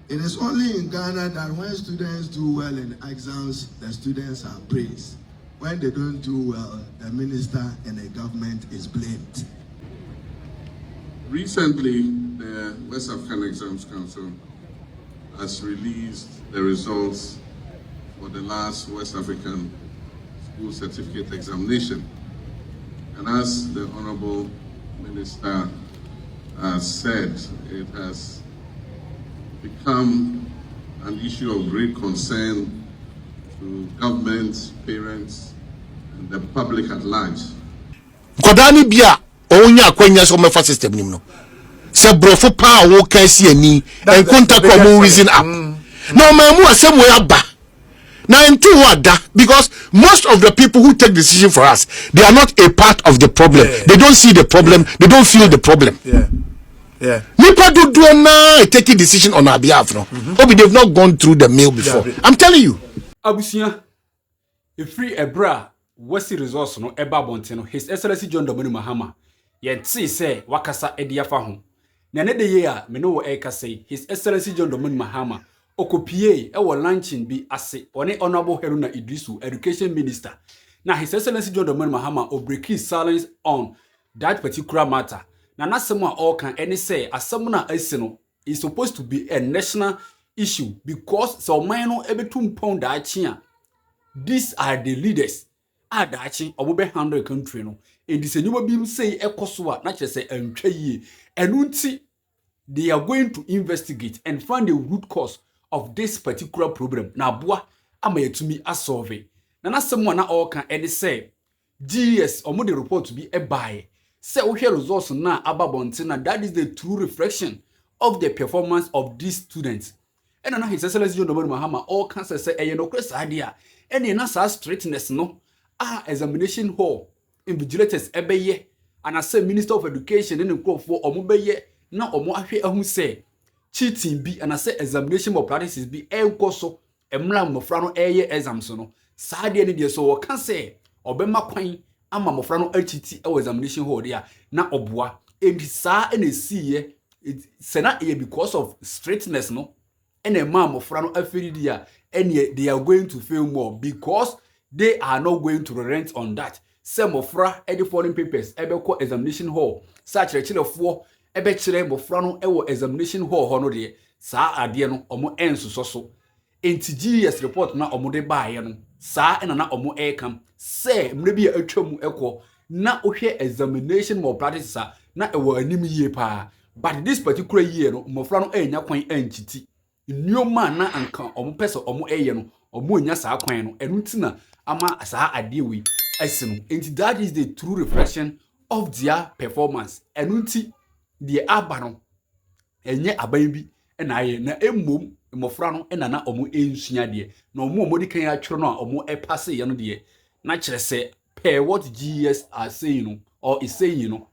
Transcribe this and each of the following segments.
It is only in Ghana that when students do well in exams, the students are praised. When they don't do well, the minister and the government is blamed. Recently, the West African Exams Council has released the results for the last West African School Certificate Examination. And as the Honorable Minister has said, it has become an issue of great concern to government, parents, and the public at large. Kodani bia onya kwanya so mefa system nim no. Se brofo pa wo kan si ani en contact from reason up. Now mamu asem we aba. Now into what da because most of the people who take decision for us, they are not a part of the problem. Yeah. They don't see the problem, they don't feel the problem. Yeah. Yeah. Nipa do na take a decision on our behalf no. Obi they've not gone through the mill before. Yeah. I'm telling you. Abusia if free ebra Wassce resource no eba bonteno His Excellency John Dramani Mahama yenti say wakasa ediafa ho. Na ne de ye a me no wo eka say His Excellency John Dramani Mahama okopie e wo launching bi ase one Honorable Haruna Iddrissu Education Minister. Na His Excellency John Dramani Mahama o break his silence on that particular matter. Na nasem a all can any say asem na ase no is supposed to be a national issue because so man no ebetum pon da achia. These are the leaders adachi obobe handle country no and this anywhere be say ekoso na kire say antwa yie enunti they are going to investigate and find the root cause of this particular problem na aboa ama yetumi asolve na nasem na all can any say GS omo the report to be a buy say we hear results na ababonte na that is the true reflection of the performance of these students and na His Excellency John Dramani Mahama all can say e no kwesa dia and na sa straightness no examination hall invigilators ebeye and as Minister of Education in for omobeye na omo ahwe ahu say cheating bi and as examination practices bi enkoso emra mofra no eye exams no saa de ne de so wo kan say obema kwan ama mofra no achiti e examination hall dia na oboa and saa na siye sena e because of straightness no and a man mofra no afiri dia and they are going to fail more because they are not going to relent on that. Some of the foreign papers, ebeko examination hall, such a chill of 4, ebechere mofrano ewo examination hall hono de, sa adie no omo ensu so. NTGS report na omo de baye no, sa ena na omo ekam, se mrebi atwamu ekwo, na ohwe examination more practice sa, na ewo anim yie pa. But this particular year no, mofrano enya kwan enchiti. Nyoma na anka omo pese omo eye no, omo nya sa kwan no, enuntina ama saa ade we asino enti that is the true reflection of their performance enunti the abano enye aban bi na aye na emom mofra no na omo ensua de na omo di kan atworo no omo pass ye no de na kire se per what GS are saying no or is saying no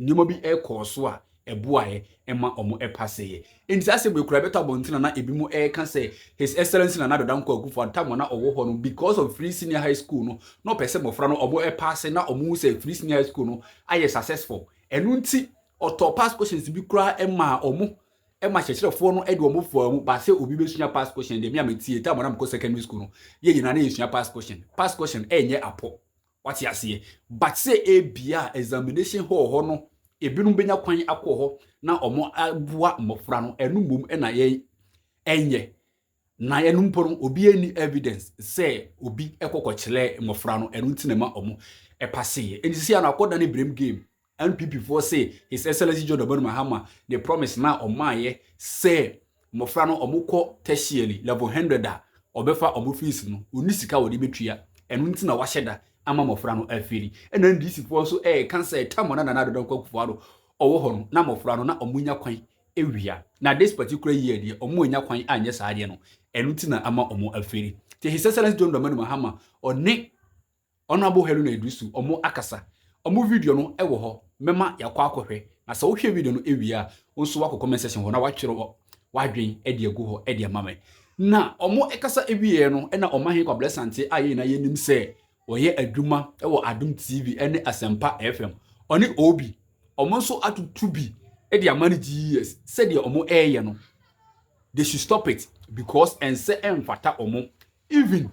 nyoma bi so a eboae ema omo epase enti ase be kura beta bontina na ebimu kan say His Excellency na Dodamko Akufo Antamo na owo ho no because of free senior high school no pese mofra no omo epase na omo say free senior high school no aye successful enunti auto pass questions bi kura ema omo ema chechirefo no de omo fo amu ba say obi besua pass question de me ametie Tamo na mko secondary school no ye yina na yesua pass question enye apo what ya say but say e bia examination hall no ebinum benya kwan akọ ho na omo aboa mofra no enumum na ye enye na yenum poru obi any evidence say obi ekokochele mofra no enuntina ma omo epase ye enisi ana akoda ne brem game NPP for say His Excellency John Dramani Mahama the promise na omaye say mofra no omo kọ tertiary level 100 a obefa omo fees no onisika wodi betua enuntina waheda ama mofra no afiri ena ndisi fo so kan say Tamo na Dodamko Akufo ado owo ho no na mofra no na omunya kwan ewia na this particular year de omunya kwan anye saade no enutina ama omo afiri te His Excellency John Dramani Mahama one Honorable Haruna Iddrissu omo akasa omo video no ewo ho mema yakwa akohwe na sa wo hwe video no ewia nso wako comment section ho na watwere wadwen ede egu ho ede mame na omo ekasa ewie no na Omanhene Kwabena Asante aye na yenim se oye adwuma ewo Adum TV ene Asempa FM oni obi omo nso atutu bi e dia mani GS said ye omo eye no they should stop it because and say emfata omo. Even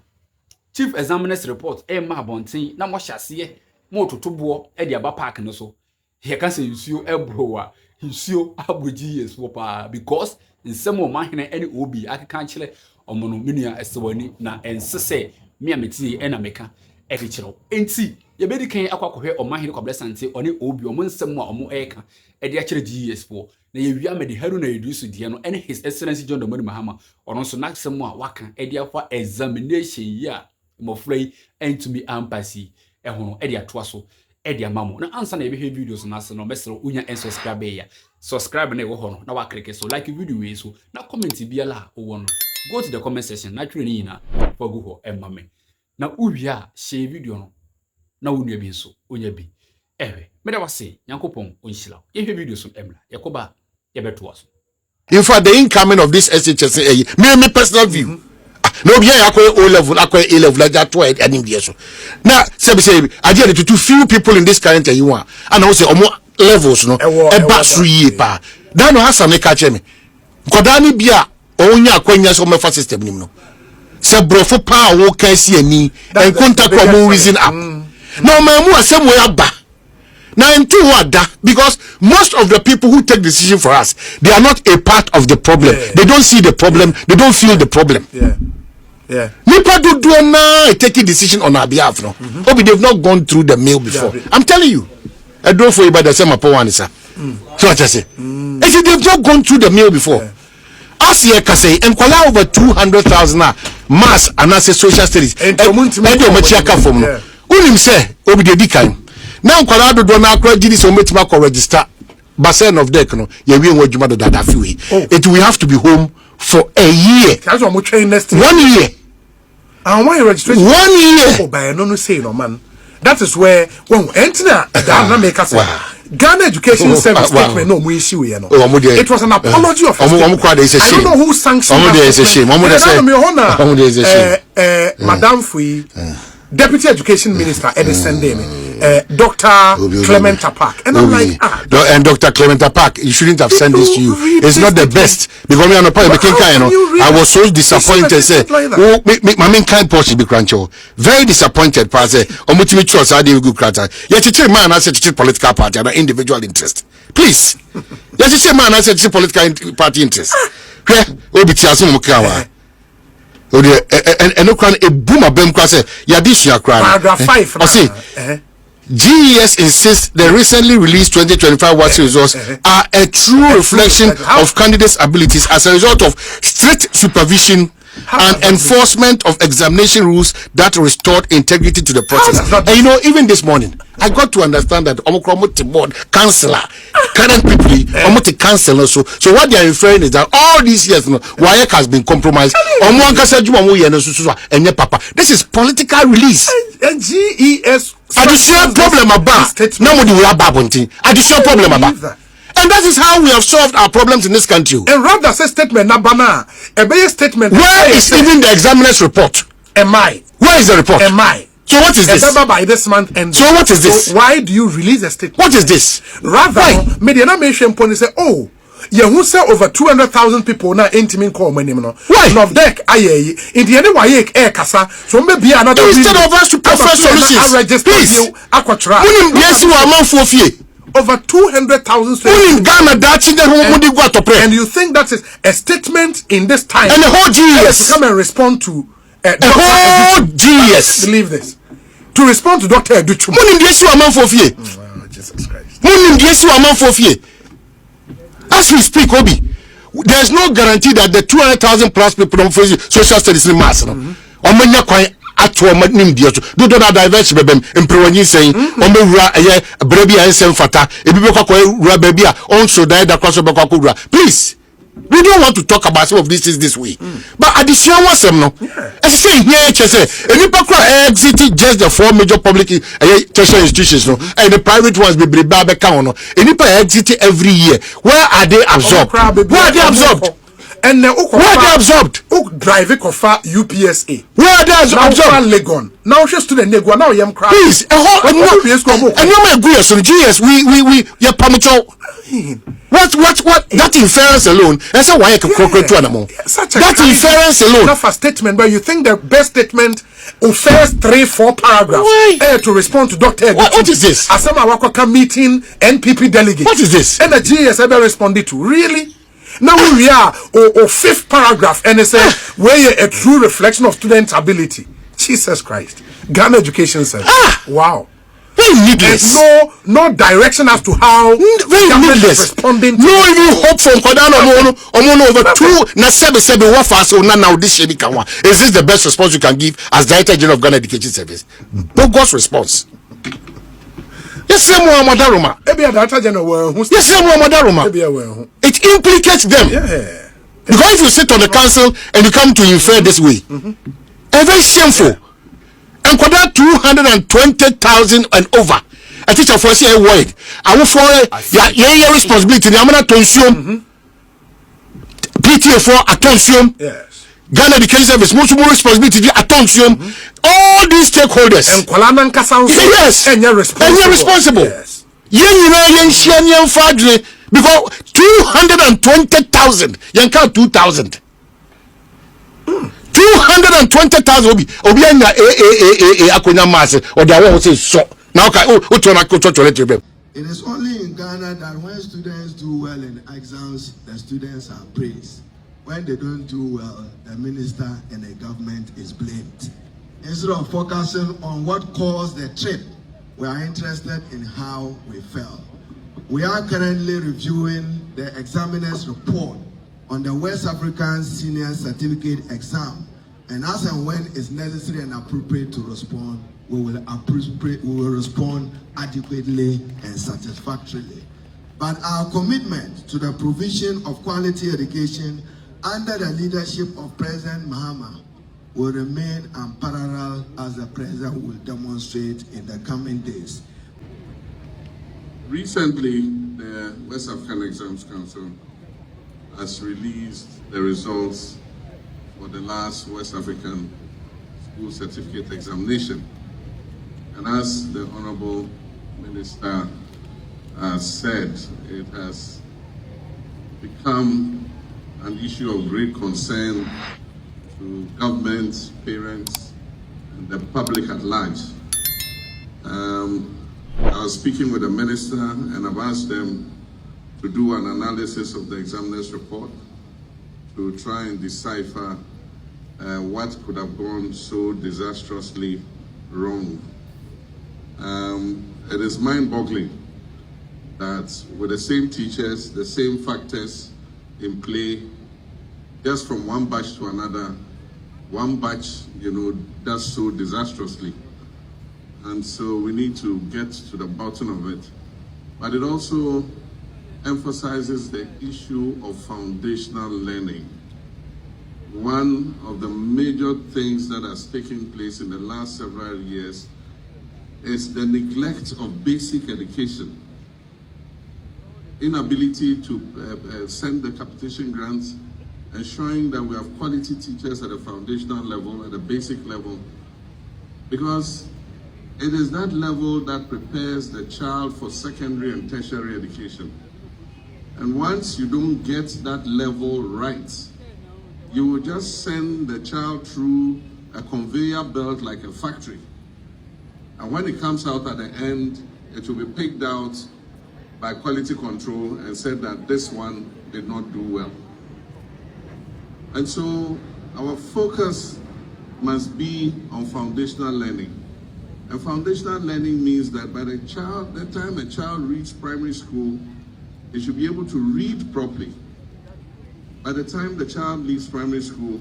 chief examiner's report ma bontin na mo hyase mo totobo e de aba park no so. He can say nsuo ebrowa, nsuo abroji yes pa because nsem Omanhene any obi akeka kire omo no menua esewani na ensese me ameti e na meka e de kire. Enti ye be di kan akwakohwe Omanhene Kwabena Asante oni obi omo nsem a omo eka e de akire GS for na ye wia me de Haruna Iddrissu die no ene His Excellency Dramani Mahama ono so naksem a waka e de afa examination yi a mofrei entumi ampasi e hono e de atoa so e de amamo na ansa na ye be videos na se no mesro unya subscribe ya subscribe na e wo hono na wa click so like video we so na comment bia la wo no go to the comment section na twere ni na for go ho emame na uwia share video no na wonu bi so onya bi ewe me da wase Nyankopon onhyira ye video so emla yakoba ye beto aso. In fact, the incoming of this SHS, me personal view. No, yeah, I call O level, I call A level, like that. Why? Now, say, I did to too few people in this current you want, and I say, more levels, no, a battery, pa. That no has some catch me. Kodani bia, onya kwenya so mefa system ni no. Se brofo pa wo kan si ani, and contact for reason up. Now, my mu asem we aba. Now, because most of the people who take decision for us, they are not a part of the problem. Yeah. They don't see the problem. They don't feel the problem. Yeah. Nipa do na taking decision on our behalf. No, Obi, they've not gone through the mail before. Yeah. I'm telling you, I don't for you by the same one, sir. So what I say, if they've not gone through the mail before, as you can say, and call over 200,000 mass and as a social studies, and unim say Obi de dikay. Now Kwalado do na akra gidi so metima ko register basen of deck no ye wi nwadwuma do dada fiwe. It we have to be home for a year. That's what we train next 1 year. And why registration 1 year. Oh, by no say no man. That is where when enter na make us Ghana Education Service statement no mu issue here no. It was an apology of I don't know who sanctioned that. It's a shame. Madam Fui Deputy Education Minister Edison Dr. Clementa Park. And I'm like, and Dr. Clementa Park, you shouldn't have sent this to you. It's not the best. Because me on the part I was so disappointed. Say, my main kind portion be crancho. Very disappointed. Pass say, omutimi trust I do good crata. Yet you man I said to political party and individual interest. Please. Yet you man I said to political party interest. Okay, obiti asum mukawa. And no crown a boomer bem class. Yadisha crown. Paragraph 5. I see. GES insists the recently released 2025 Wassce results are a true reflection of candidates' abilities as a result of strict supervision and enforcement of examination rules that restored integrity to the process. And you know, even this morning, I got to understand that Omokromote board councillor, current people, Omote councillor. So what they are referring is that all these years, WAEC has been compromised. This is political release. And GES additional problem about nobody will have babonti. Additional problem about. And that is how we have solved our problems in this country. And rather say statement nabana a better statement. Where is even the examiner's report? Am I? Where is the report? Am I? So what is this? By this month and so what is this? So why do you release a statement? What is this? Rather, Mediana mention point say, oh, who say over 200,000 people now intimate call money no. Why? Of deck aye in the end why air kasa so maybe another instead of us to prefer solutions. Please. Aquatra. Over 200,000 students. And you think that is a statement in this time? And the whole GES come and respond to the whole GES. Believe this. To respond to Dr. Iddrissu. Jesus Christ. As we speak, Obi, there is no guarantee that the 200,000 plus people don't face social studies in mass. Atwa manim dia so do na diverse bebem emprewanyi sen omewura eye brebi an sen fata ebi be kwakwa wura baby a onso die da kwaso be kwakwa wura. Please, we don't want to talk about some of these things this way. But additional wasem no I say here say any pakra exit just the four major public tertiary institutions no and the private ones be breba be kan no any pa exit every year. Where are they absorbed? Where are they absorbed? And where are they absorbed? Who drive it for UPSA? Where there's now Legon. Now she's student Negua. Now I'm crying. Please, and you may agree so GS we yeah pamacho. What that inference alone, that's why I can concrete to animal. That inference alone. Enough a statement, but you think the best statement of first 3-4 paragraphs to respond to Dr. What is this? Asama Wakwaka meeting NPP delegate. What is this? And the GS ever responded to. Really? Now we are or fifth paragraph and it says where a true reflection of students' ability. Jesus Christ. Ghana Education Service. Wow. Very needless. No direction as to how very needless. Responding to no even hope from Kodano Omono over 2 na sebe wafa so now this shady kanwa. Is this the best response you can give as Director General of Ghana Education Service? Bogus response. Yes, same Madaruma. Director General. Yes, same Madaruma. It implicates them. Yeah. Because if you sit on the council and you come to infer this way, very shameful. And for that 220,000 and over, a teacher for say a word. I will for your responsibility. I'm not to assume PTA for attention. Yes. Ghana Education Service, most more responsibility attention. All these stakeholders. And Kwalanan Kasan. Yes. And you're responsible. Yes. Because 220,000, you count 2,000. 220,000 obi anya akonya mass or the one who say so now it is only in Ghana that when students do well in exams the students are praised. When they don't do well, the minister and the government is blamed. Instead of focusing on what caused the trip, we are interested in how we fell. We are currently reviewing the examiner's report on the West African Senior Certificate exam, and as and when it's necessary and appropriate to respond, we will respond adequately and satisfactorily. But our commitment to the provision of quality education under the leadership of President Mahama will remain unparalleled, as the President will demonstrate in the coming days. Recently, the West African Exams Council has released the results for the last West African School Certificate Examination. And as the Honorable Minister has said, it has become an issue of great concern to government, parents, and the public at large. I was speaking with the minister and I've asked them to do an analysis of the examiner's report to try and decipher what could have gone so disastrously wrong. It is mind-boggling that with the same teachers, the same factors in play, just from one batch to another, one batch, does so disastrously. And so we need to get to the bottom of it. But it also emphasizes the issue of foundational learning. One of the major things that has taken place in the last several years is the neglect of basic education. Inability to send the capitation grants, ensuring that we have quality teachers at a foundational level, at a basic level, because it is that level that prepares the child for secondary and tertiary education. And once you don't get that level right, you will just send the child through a conveyor belt like a factory. And when it comes out at the end, it will be picked out by quality control and said that this one did not do well. And so our focus must be on foundational learning. And foundational learning means that by the time a child reaches primary school, they should be able to read properly. By the time the child leaves primary school,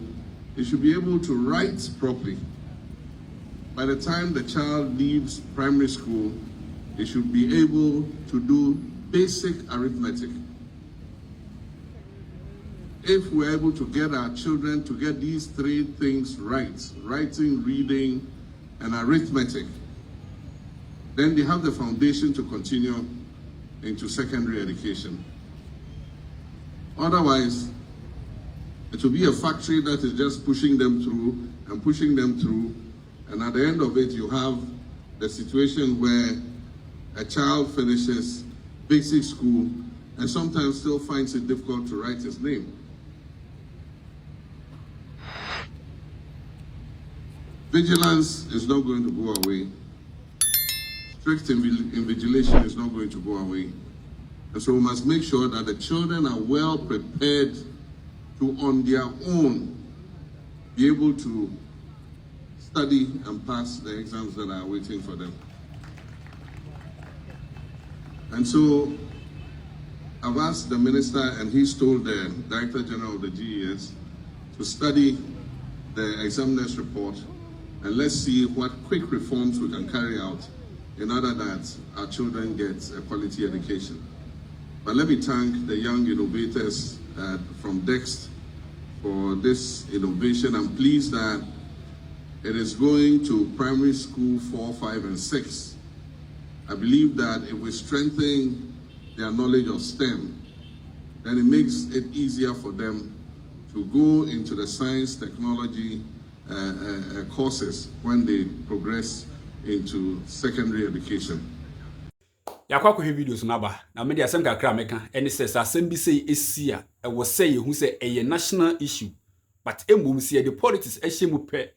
they should be able to write properly. By the time the child leaves primary school, they should be able to do basic arithmetic. If we're able to get our children to get these three things right, writing, reading, and arithmetic, then they have the foundation to continue into secondary education. Otherwise, It will be a factory that is just pushing them through and pushing them through. And at the end of it, you have the situation where a child finishes basic school and sometimes still finds it difficult to write his name. Vigilance is not going to go away. Strict invigilation is not going to go away. And so we must make sure that the children are well prepared to, on their own, be able to study and pass the exams that are waiting for them. And so I've asked the minister, and he's told the Director General of the GES to study the examiner's report, and let's see what quick reforms we can carry out in order that our children get a quality education. But let me thank the young innovators from DEXT for this innovation. I'm pleased that it is going to primary school 4, 5, and 6. I believe that if we strengthen their knowledge of STEM, then it makes it easier for them to go into the science, technology courses when they progress into secondary education. Yakwa ko videos na ba na me de asem kakra meka eni se asem bi say esia e wo say hu say a national issue but emum see the politics ehye pe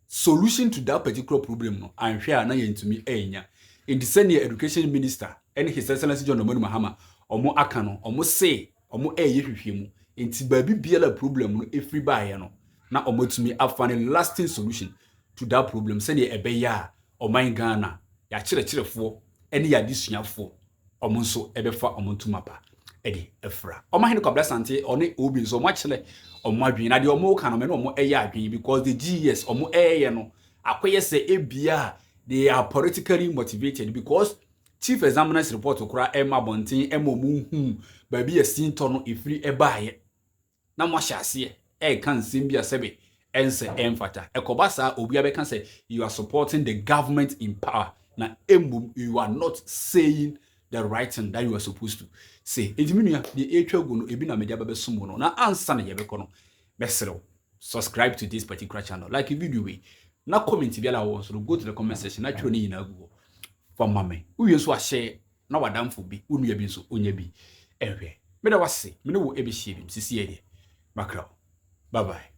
solution to that particular problem no anhwe na yentumi enya in the senior education minister and his excellency John Mahama omo aka no omo say omo hwehwemu enti ba bi biela problem no efri baaye no na omo tumi afane lasting solution to that problem say e be ya oman Ghana ya kirefo eni ya disuafo omo nso ebefa omo ntumapa edi efra Omanhene Kwabena Asante oni obi nso omo akire omo adwen na de omo ka no me no omo adwen because the GES omo no akoye se ebia they are politically motivated because chief examiner's report okura Emma Bontin emomu ba bi asinto no efri ebaaye na mo hyase kan simbia sebe ense emfata ekobasa obi abeka say you are supporting the government in power na embum you are not saying the right thing that you are supposed to say ediminia the etwago no ebi na media bebe sumo no na answer na yebeko no besrew subscribe to this particular channel, like video we na comment biala wo so go to the comment section na twro ni yina gugo for mame uye so a share na wadamfo bi unua bi nso onya bi ehwe me da Wassce me no wo ebehie bi sisi ye de makra bye bye.